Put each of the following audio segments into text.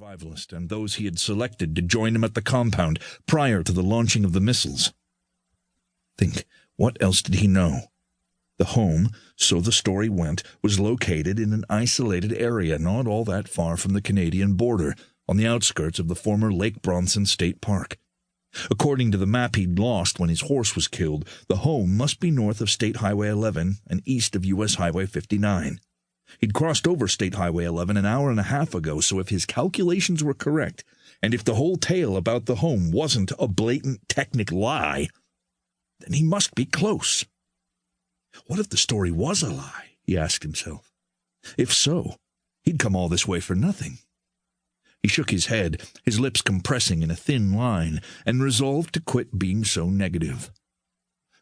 survivalist and those he had selected to join him at the compound prior to the launching of the missiles. Think, what else did he know? The home, so the story went, was located in an isolated area not all that far from the Canadian border, on the outskirts of the former Lake Bronson State Park. According to the map he'd lost when his horse was killed, the home must be north of State Highway 11 and east of U.S. Highway 59. He'd crossed over State Highway 11 an hour and a half ago, so if his calculations were correct, and if the whole tale about the home wasn't a blatant Technic lie, then he must be close. What if the story was a lie, he asked himself. If so, he'd come all this way for nothing. He shook his head, his lips compressing in a thin line, and resolved to quit being so negative.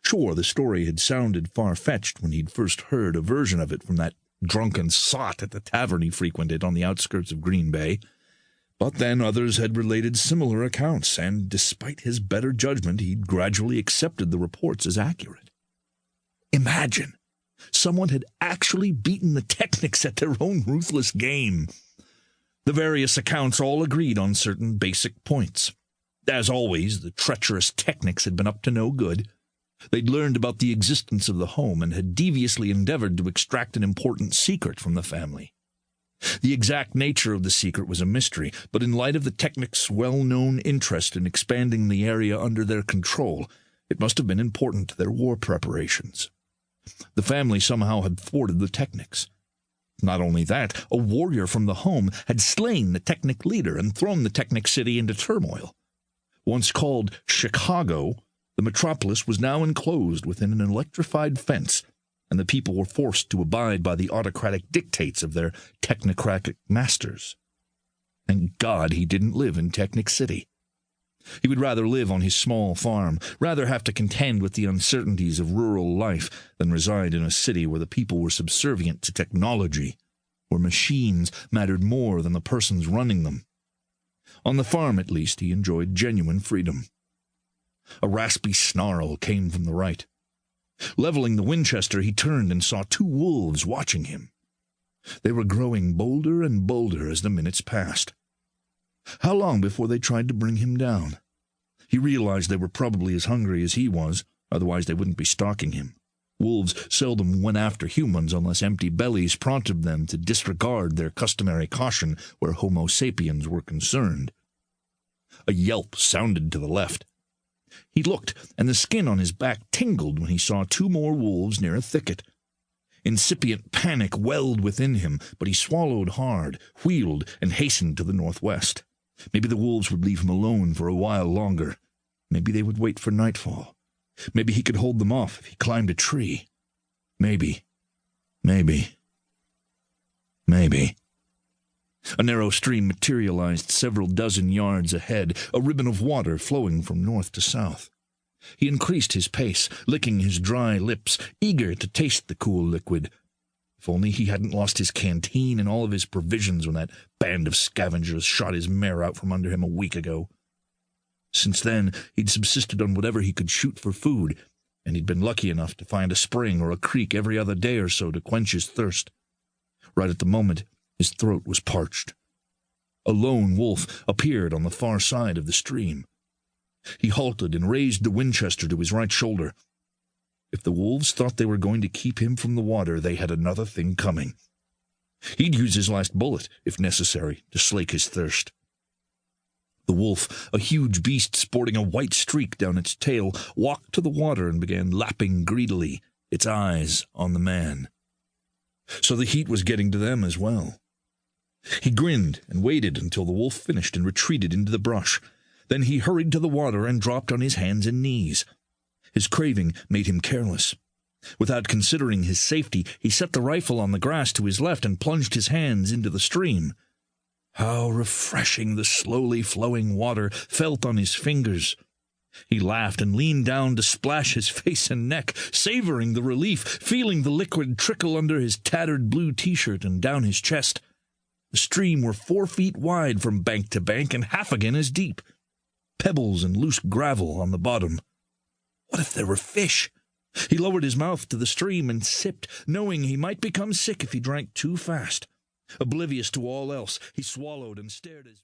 Sure, the story had sounded far-fetched when he'd first heard a version of it from that drunken sot at the tavern he frequented on the outskirts of Green Bay, but then others had related similar accounts, and despite his better judgment, he'd gradually accepted the reports as accurate. Imagine! Someone had actually beaten the Technics at their own ruthless game. The various accounts all agreed on certain basic points. As always, the treacherous Technics had been up to no good. They'd learned about the existence of the home and had deviously endeavored to extract an important secret from the family. The exact nature of the secret was a mystery, but in light of the Technics' well-known interest in expanding the area under their control, it must have been important to their war preparations. The family somehow had thwarted the Technics. Not only that, a warrior from the home had slain the Technic leader and thrown the Technic city into turmoil. Once called Chicago, the metropolis was now enclosed within an electrified fence, and the people were forced to abide by the autocratic dictates of their technocratic masters. Thank God he didn't live in Technic City. He would rather live on his small farm, rather have to contend with the uncertainties of rural life than reside in a city where the people were subservient to technology, where machines mattered more than the persons running them. On the farm, at least, he enjoyed genuine freedom. A raspy snarl came from the right. Leveling the Winchester, he turned and saw two wolves watching him. They were growing bolder and bolder as the minutes passed. How long before they tried to bring him down? He realized they were probably as hungry as he was, otherwise they wouldn't be stalking him. Wolves seldom went after humans unless empty bellies prompted them to disregard their customary caution where Homo sapiens were concerned. A yelp sounded to the left. He looked, and the skin on his back tingled when he saw two more wolves near a thicket. Incipient panic welled within him, but he swallowed hard, wheeled, and hastened to the northwest. Maybe the wolves would leave him alone for a while longer. Maybe they would wait for nightfall. Maybe he could hold them off if he climbed a tree. Maybe. A narrow stream materialized several dozen yards ahead, a ribbon of water flowing from north to south. He increased his pace, licking his dry lips, eager to taste the cool liquid. If only he hadn't lost his canteen and all of his provisions when that band of scavengers shot his mare out from under him a week ago. Since then, he'd subsisted on whatever he could shoot for food, and he'd been lucky enough to find a spring or a creek every other day or so to quench his thirst. Right at the moment, his throat was parched. A lone wolf appeared on the far side of the stream. He halted and raised the Winchester to his right shoulder. If the wolves thought they were going to keep him from the water, they had another thing coming. He'd use his last bullet, if necessary, to slake his thirst. The wolf, a huge beast sporting a white streak down its tail, walked to the water and began lapping greedily, its eyes on the man. So the heat was getting to them as well. He grinned and waited until the wolf finished and retreated into the brush. Then he hurried to the water and dropped on his hands and knees. His craving made him careless. Without considering his safety, he set the rifle on the grass to his left and plunged his hands into the stream. How refreshing the slowly flowing water felt on his fingers. He laughed and leaned down to splash his face and neck, savoring the relief, feeling the liquid trickle under his tattered blue t-shirt and down his chest. The stream were 4 feet wide from bank to bank and half again as deep. Pebbles and loose gravel on the bottom. What if there were fish? He lowered his mouth to the stream and sipped, knowing he might become sick if he drank too fast. Oblivious to all else, he swallowed and stared as